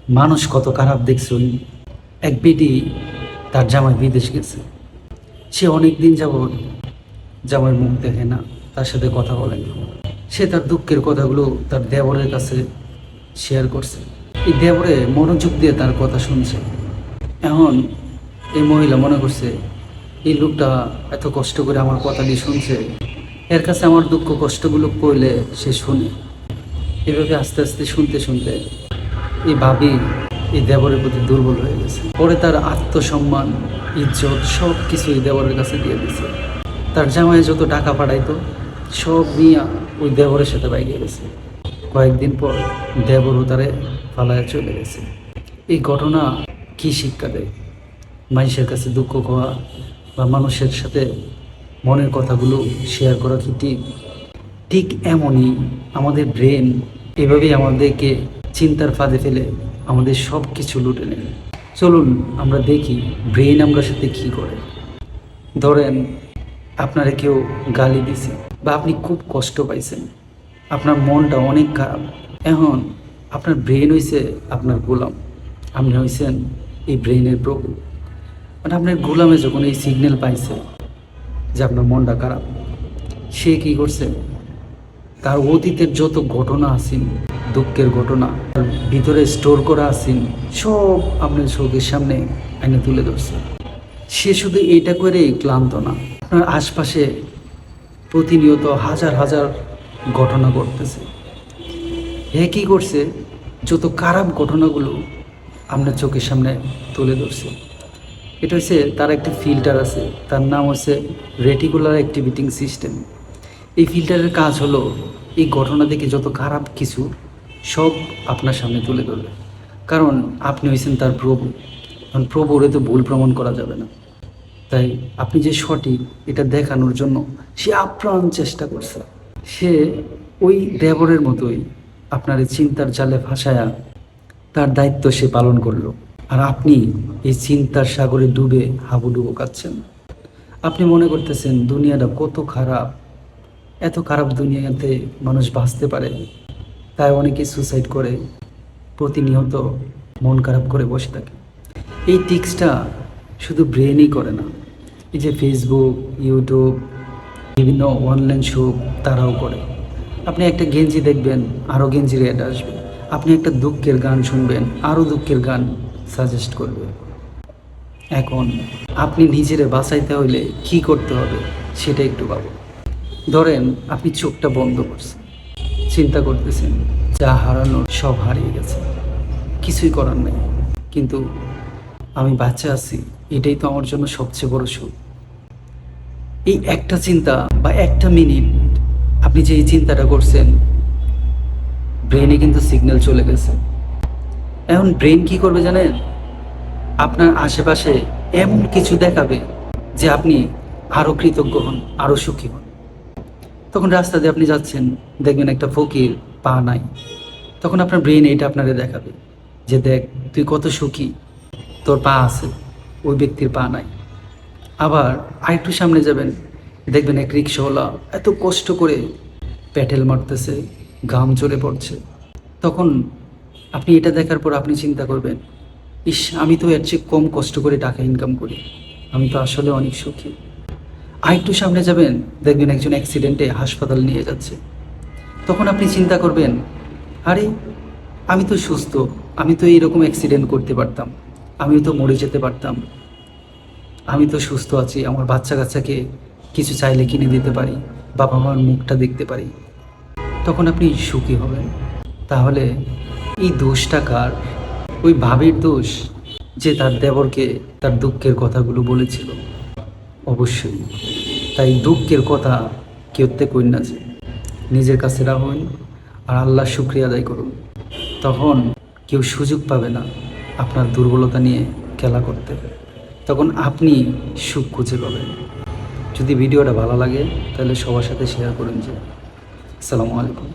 মানুষ কত খারাপ দেখছুন। এক বেটি তার জামাই বিদেশ গেছে। সে অনেক দিন যাবৎ জামাইয়ের মুখ দেখে না, তার সাথে কথা বলে না। সে তার দুঃখের কথাগুলো তার দেবরের কাছে শেয়ার করছে। এই দেবরে মনোযোগ দিয়ে তার কথা শুনছে। এখন এই মহিলা মনে করছে এই লোকটা এত কষ্ট করে আমার কথাটি শুনছে, এর কাছে আমার দুঃখ কষ্টগুলো কইলে সে শুনে। এভাবে আস্তে আস্তে শুনতে শুনতে এই ভাবি এই দেবরের প্রতি দুর্বল হয়ে গেছে। পরে তার আত্মসম্মান, ইজ্জত সব কিছু এই দেবরের কাছে দিয়ে দিছে। তার জামাই যত টাকা পাঠাইতো সব নিয়ে ওই দেবরের সাথে বাইকে গেছে। কয়েকদিন পর দেবরও তারে পালায় চলে গেছে। এই ঘটনা কি শিক্ষা দেয়? মানুষের কাছে দুঃখ হওয়া বা মানুষের সাথে মনের কথাগুলো শেয়ার করা কি ঠিক? ঠিক এমনই আমাদের ব্রেন এভাবেই আমাদেরকে চিন্তার ফাঁদে ফেলে আমাদের সব কিছু লুটে নেয়। চলুন আমরা দেখি ব্রেন আমরা সাথে কী করে। ধরেন আপনারা কেউ গালি দিছে বা আপনি খুব কষ্ট পাইছেন, আপনার মনটা অনেক খারাপ। এখন আপনার ব্রেন হইছে আপনার গোলাম, আপনি হইছেন এই ব্রেনের প্রভু। মানে আপনার গোলামে যখন এই সিগন্যাল পাইছে যে আপনার মনটা খারাপ, সে কী করছে, তার অতীতের যত ঘটনা আছেন, দুঃখের ঘটনা তার ভিতরে স্টোর করা আছেন, সব আপনার চোখের সামনে আইনে তুলে ধরছে। সে শুধু এইটা করেই ক্লান্ত না, আপনার আশপাশে প্রতিনিয়ত হাজার হাজার ঘটনা ঘটতেছে। হে কী করছে, যত খারাপ ঘটনাগুলো আপনার চোখের সামনে তুলে ধরছে। এটা হচ্ছে তার একটা ফিল্টার আছে, তার নাম হচ্ছে রেটিকুলার অ্যাক্টিভেটিং সিস্টেম। এই ফিল্টারের কাজ হলো এই ঘটনা থেকে যত খারাপ কিছু সব আপনার সামনে তুলে ধরবে। কারণ আপনি হয়েছেন তার প্রভু, কারণ প্রভুরে তো ভুল প্রমাণ করা যাবে না। তাই আপনি যে সঠিক এটা দেখানোর জন্য সে আপ্রাণ চেষ্টা করছে। সে ওই দেবরের মতোই আপনার এই চিন্তার জালে ফাঁসায়া তার দায়িত্ব সে পালন করলো। আর আপনি এই চিন্তার সাগরে ডুবে হাবুডুবু কাচ্ছেন। আপনি মনে করতেছেন দুনিয়াটা কত খারাপ, এত খারাপ দুনিয়াতে মানুষ বাঁচতে পারে, তাই অনেকে সুসাইড করে, প্রতিনিয়ত মন খারাপ করে বসে থাকে। এই টিক্সটা শুধু ব্রেনই করে না, এই যে ফেসবুক, ইউটিউব, বিভিন্ন অনলাইন শো তারাও করে। আপনি একটা গেঞ্জি দেখবেন, আরও গেঞ্জির অ্যাড আসবে। আপনি একটা দুঃখের গান শুনবেন, আরও দুঃখের গান সাজেস্ট করবে। এখন আপনি নিজেরে বাঁচাইতে হইলে কি করতে হবে সেটা একটু ভাবুন। ধরেন আপনি চোখটা বন্ধ করছেন, চিন্তা করতেছেন যা হারানোর সব হারিয়ে গেছে, কিছুই করার নেই, কিন্তু আমি বাচ্চা আছি, এটাই তো আমার জন্য সবচেয়ে বড় সুখ। এই একটা চিন্তা বা একটা মিনিট আপনি যে এই চিন্তাটা করছেন, ব্রেনে কিন্তু সিগন্যাল চলে গেছে। এখন ব্রেন কি করবে জানেন? আপনার আশেপাশে এমন কিছু দেখাবে যে আপনি আরও কৃতজ্ঞ হন, আরও সুখী হন। তখন রাস্তা দিয়ে আপনি যাচ্ছেন, দেখবেন একটা ফকির পা নাই, তখন আপনার ব্রেন এইটা আপনাকে দেখাবে যে দেখ তুই কত সুখী, তোর পা আছে, ওই ব্যক্তির পা নাই। আবার আরেকটু সামনে যাবেন, দেখবেন এক রিক্সাওয়ালা এত কষ্ট করে প্যাডেল মারতেছে, ঘাম ঝরে পড়ছে। তখন আপনি এটা দেখার পর আপনি চিন্তা করবেন, ইস আমি তো এর চেয়ে কম কষ্ট করে টাকা ইনকাম করি, আমি তো আসলে অনেক সুখী। আরেকটু সামনে যাবেন, দেখবেন একজন অ্যাক্সিডেন্টে হাসপাতাল নিয়ে যাচ্ছে। তখন আপনি চিন্তা করবেন, আরে আমি তো সুস্থ, আমি তো এইরকম অ্যাক্সিডেন্ট করতে পারতাম, আমিও তো মরে যেতে পারতাম, আমি তো সুস্থ আছি, আমার বাচ্চা কাচ্চাকে কিছু চাইলে কিনে দিতে পারি, বাবা মার মুখটা দেখতে পারি। তখন আপনি সুখী হবেন। তাহলে এই দোষটা কার? ওই ভাবির দোষ যে তার দেবরকে তার দুঃখের কথাগুলো বলেছিল? অবশ্যই। তাই দুঃখের কথা কেউতে কই না, যে নিজের কাছে রাখুন আর আল্লাহ শুক্রিয়া আদায় করুন। তখন কেউ সুযোগ পাবে না আপনার দুর্বলতা নিয়ে খেলা করতে। তখন আপনি সুখ খুঁজে পাবেন। যদি ভিডিওটা ভালো লাগে তাহলে সবার সাথে শেয়ার করুন। যে আসসালামু আলাইকুম।